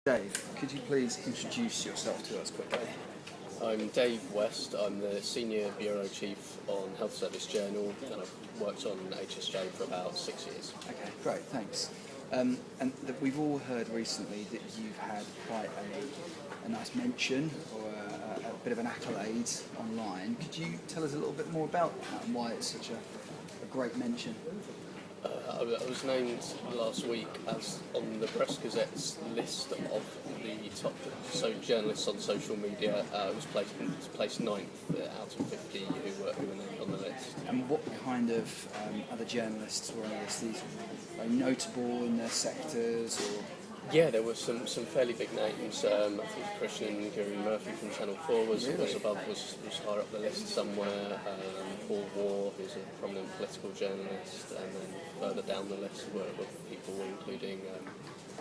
Dave, could you please introduce yourself to us quickly? I'm Dave West. I'm the Senior Bureau Chief on Health Service Journal, and I've worked on HSJ for about 6 years. Okay, great, thanks. We've all heard recently that you've had quite a nice mention or a bit of an accolade online. Could you tell us a little bit more about that and why it's such a great mention? I was named last week as on the Press Gazette's list of the top journalists on social media. I was placed 9th out of 50 who were named on the list. And what kind of other journalists were on the list? These very notable in their sectors, or? Yeah, there were some fairly big names. I think Christian Gary Murphy from Channel 4 was higher up the list somewhere. Paul Waugh, who's a prominent political journalist, and then further down the list were people including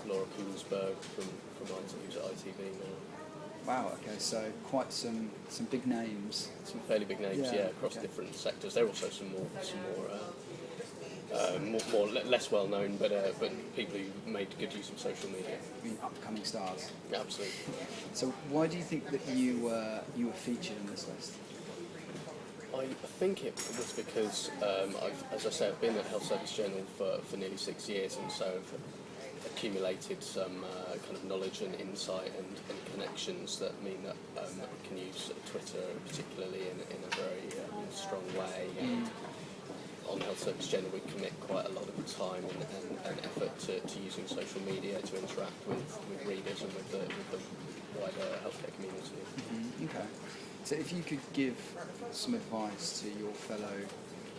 Laura Koonsberg from ITV now. Wow. Okay, so quite some big names. Some fairly big names, yeah, across different sectors. There are also some more less well known, but people who made good use of social media. I mean, upcoming stars. Yeah, absolutely. So why do you think that you were featured in this list? I think it was because, as I say, I've been at Health Service Journal for nearly 6 years, and so I've accumulated some kind of knowledge and insight and connections that mean that I can use Twitter particularly in a very strong way. And on Health Service Journal, we commit quite a lot of time and effort to using social media to interact with readers and with the wider healthcare community. Mm-hmm. Okay. So if you could give some advice to your fellow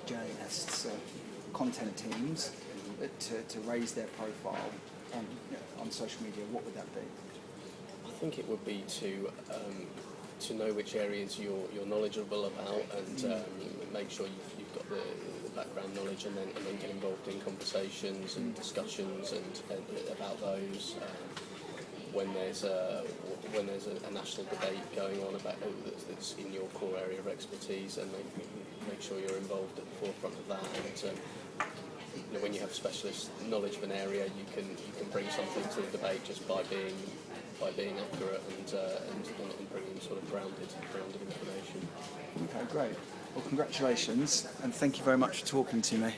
journalists, content teams, to raise their profile on social media, what would that be? I think it would be to know which areas you're knowledgeable about and make sure you've got the background knowledge, and then get involved in conversations and discussions and about those. When there's a national debate going on about that's in your core area of expertise, and make sure you're involved at the forefront of that. And when you have specialist knowledge of an area, you can bring something to the debate just by being accurate and bringing sort of grounded information. Okay, great. Well, congratulations, and thank you very much for talking to me.